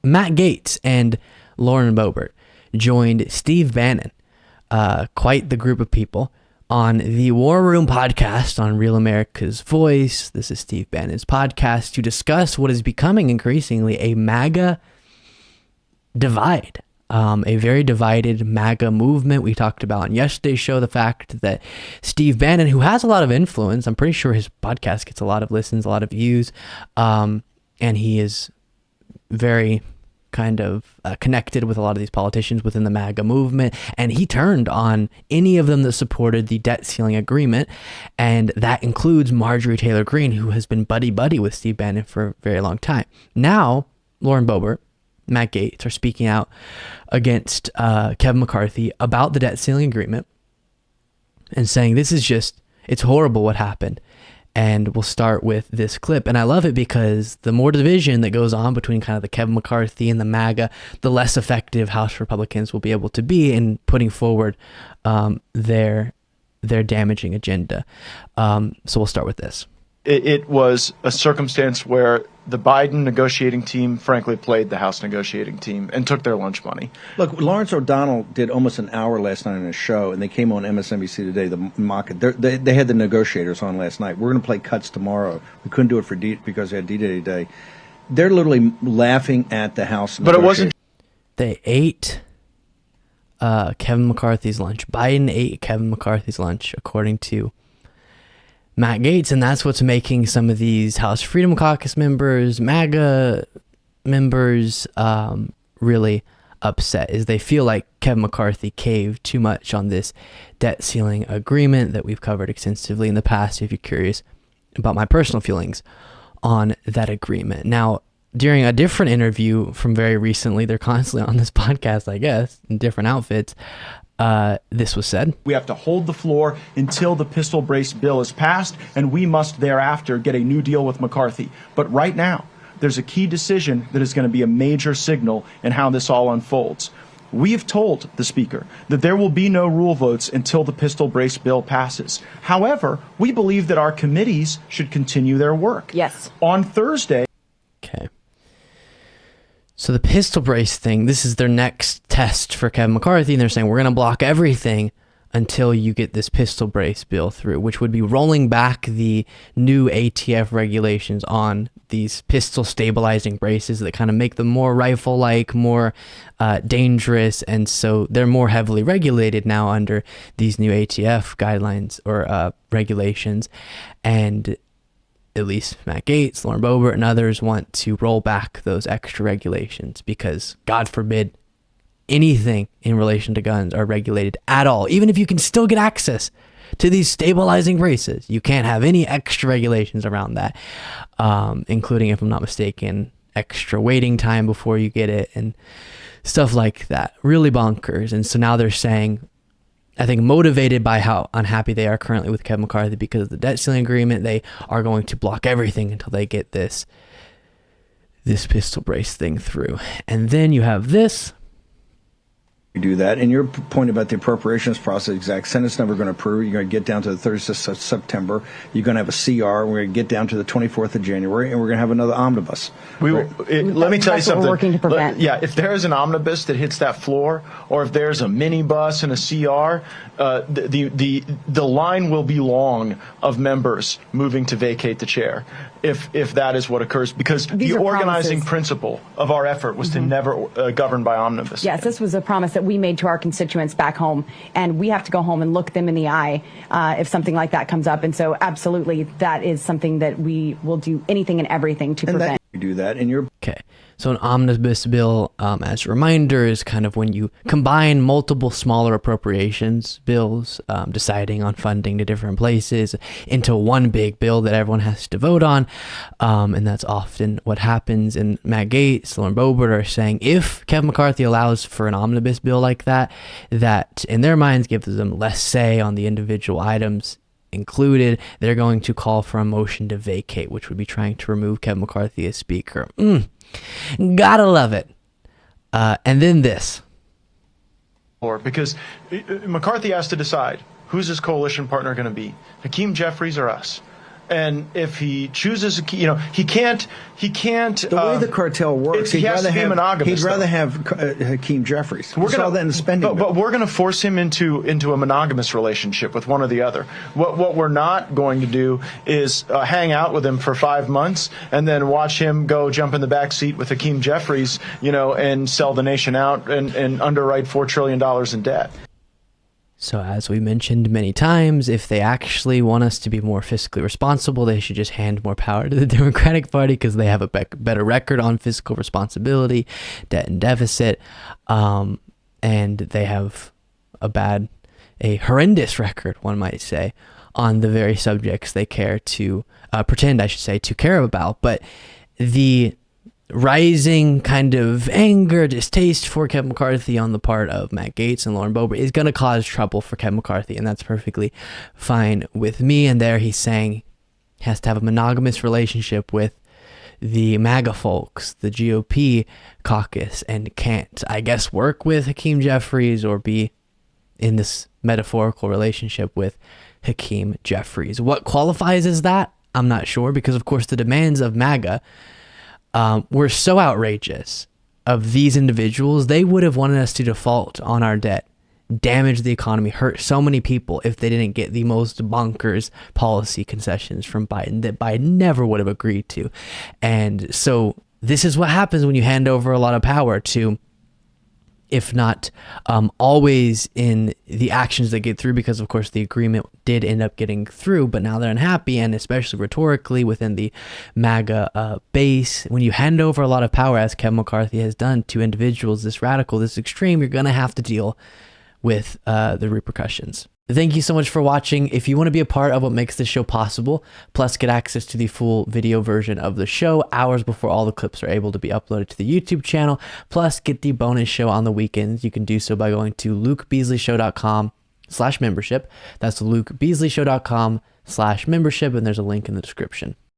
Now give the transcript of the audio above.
Matt Gaetz and Lauren Boebert joined Steve Bannon, quite the group of people, on the War Room podcast on Real America's Voice. This is Steve Bannon's podcast to discuss what is becoming increasingly a MAGA divide, a very divided MAGA movement. We talked about on yesterday's show the fact that Steve Bannon, who has a lot of influence, I'm pretty sure his podcast gets a lot of listens, a lot of views, and he is very kind of connected with a lot of these politicians within the MAGA movement, and he turned on any of them that supported the debt ceiling agreement, and that includes Marjorie Taylor Greene, who has been buddy-buddy with Steve Bannon for a very long time. Now, Lauren Boebert, Matt Gaetz are speaking out against Kevin McCarthy about the debt ceiling agreement and saying this is just, it's horrible what happened. And we'll start with this clip. And I love it because the more division that goes on between kind of the Kevin McCarthy and the MAGA, the less effective House Republicans will be able to be in putting forward their damaging agenda. So we'll start with this. It was a circumstance where the Biden negotiating team, frankly, played the House negotiating team and took their lunch money. Look, Lawrence O'Donnell did almost an hour last night on a show, and they came on MSNBC today, the mock it. They had the negotiators on last night. We're going to play cuts tomorrow. We couldn't do it for because they had D-Day today. They're literally laughing at the House. But it wasn't. They ate Kevin McCarthy's lunch. Biden ate Kevin McCarthy's lunch, according to Matt Gaetz, and that's what's making some of these House Freedom Caucus members, MAGA members, really upset, is they feel like Kevin McCarthy caved too much on this debt ceiling agreement that we've covered extensively in the past, if you're curious about my personal feelings on that agreement. Now, during a different interview from very recently, they're constantly on this podcast, I guess, in different outfits, this was said. We have to hold the floor until the pistol brace bill is passed, and we must thereafter get a new deal with McCarthy. But right now, there's a key decision that is going to be a major signal in how this all unfolds. We have told the Speaker that there will be no rule votes until the pistol brace bill passes. However, we believe that our committees should continue their work. Yes. On Thursday. Okay. So the pistol brace thing, this is their next test for Kevin McCarthy, and they're saying we're going to block everything until you get this pistol brace bill through, which would be rolling back the new ATF regulations on these pistol stabilizing braces that kind of make them more rifle-like, more dangerous, and so they're more heavily regulated now under these new ATF guidelines or regulations, and at least Matt Gaetz, Lauren Boebert, and others want to roll back those extra regulations because, God forbid, anything in relation to guns are regulated at all. Even if you can still get access to these stabilizing braces, you can't have any extra regulations around that, including, if I'm not mistaken, extra waiting time before you get it and stuff like that. Really bonkers. And so now they're saying, I think motivated by how unhappy they are currently with Kevin McCarthy because of the debt ceiling agreement, they are going to block everything until they get this pistol brace thing through. And then you have this. Do that, and your point about the appropriations process, exact Senate's never going to approve. You're going to get down to the 30th of September. You're going to have a CR. We're going to get down to the 24th of January, and we're going to have another omnibus. Let me tell you something. We're working to prevent. If there is an omnibus that hits that floor, or if there's a minibus and a CR, the line will be long of members moving to vacate the chair. If that is what occurs, because the organizing principle of our effort was to never govern by omnibus. Yes, this was a promise that we made to our constituents back home, and we have to go home and look them in the eye if something like that comes up. And so absolutely, that is something that we will do anything and everything to prevent. You do that, and you're okay. So an omnibus bill, as a reminder, is kind of when you combine multiple smaller appropriations bills, deciding on funding to different places into one big bill that everyone has to vote on. And that's often what happens. And Matt Gaetz, Lauren Boebert are saying if Kevin McCarthy allows for an omnibus bill like that, that in their minds gives them less say on the individual items included, they're going to call for a motion to vacate, which would be trying to remove Kevin McCarthy as speaker. Gotta love it. And then this. Because McCarthy has to decide who's his coalition partner going to be, Hakeem Jeffries or us. And if he chooses, he can't. The way the cartel works, he has to be monogamous. He'd rather have Hakeem Jeffries. We saw that in the spending bill. But we're going to force him into a monogamous relationship with one or the other. What we're not going to do is hang out with him for 5 months and then watch him go jump in the back seat with Hakeem Jeffries, and sell the nation out and underwrite $4 trillion in debt. So as we mentioned many times, if they actually want us to be more fiscally responsible, they should just hand more power to the Democratic Party because they have a better record on fiscal responsibility, debt and deficit, and they have a horrendous record, one might say, on the very subjects they care to pretend, I should say, to care about. But the rising kind of anger, distaste for Kevin McCarthy on the part of Matt Gaetz and Lauren Boebert is going to cause trouble for Kevin McCarthy, and that's perfectly fine with me. And there he's saying he has to have a monogamous relationship with the MAGA folks, the GOP caucus, and can't, I guess, work with Hakeem Jeffries or be in this metaphorical relationship with Hakeem Jeffries. What qualifies as that? I'm not sure, because of course the demands of MAGA were so outrageous of these individuals. They would have wanted us to default on our debt, damage the economy, hurt so many people if they didn't get the most bonkers policy concessions from Biden that Biden never would have agreed to. And so this is what happens when you hand over a lot of power to, if not always in the actions that get through, because of course the agreement did end up getting through, but now they're unhappy, and especially rhetorically within the MAGA base, when you hand over a lot of power, as Kevin McCarthy has done, to individuals this radical, this extreme, you're going to have to deal with the repercussions. Thank you so much for watching. If you want to be a part of what makes this show possible, plus get access to the full video version of the show hours before all the clips are able to be uploaded to the YouTube channel, plus get the bonus show on the weekends, you can do so by going to lukebeasleyshow.com/membership. That's lukebeasleyshow.com/membership, and there's a link in the description.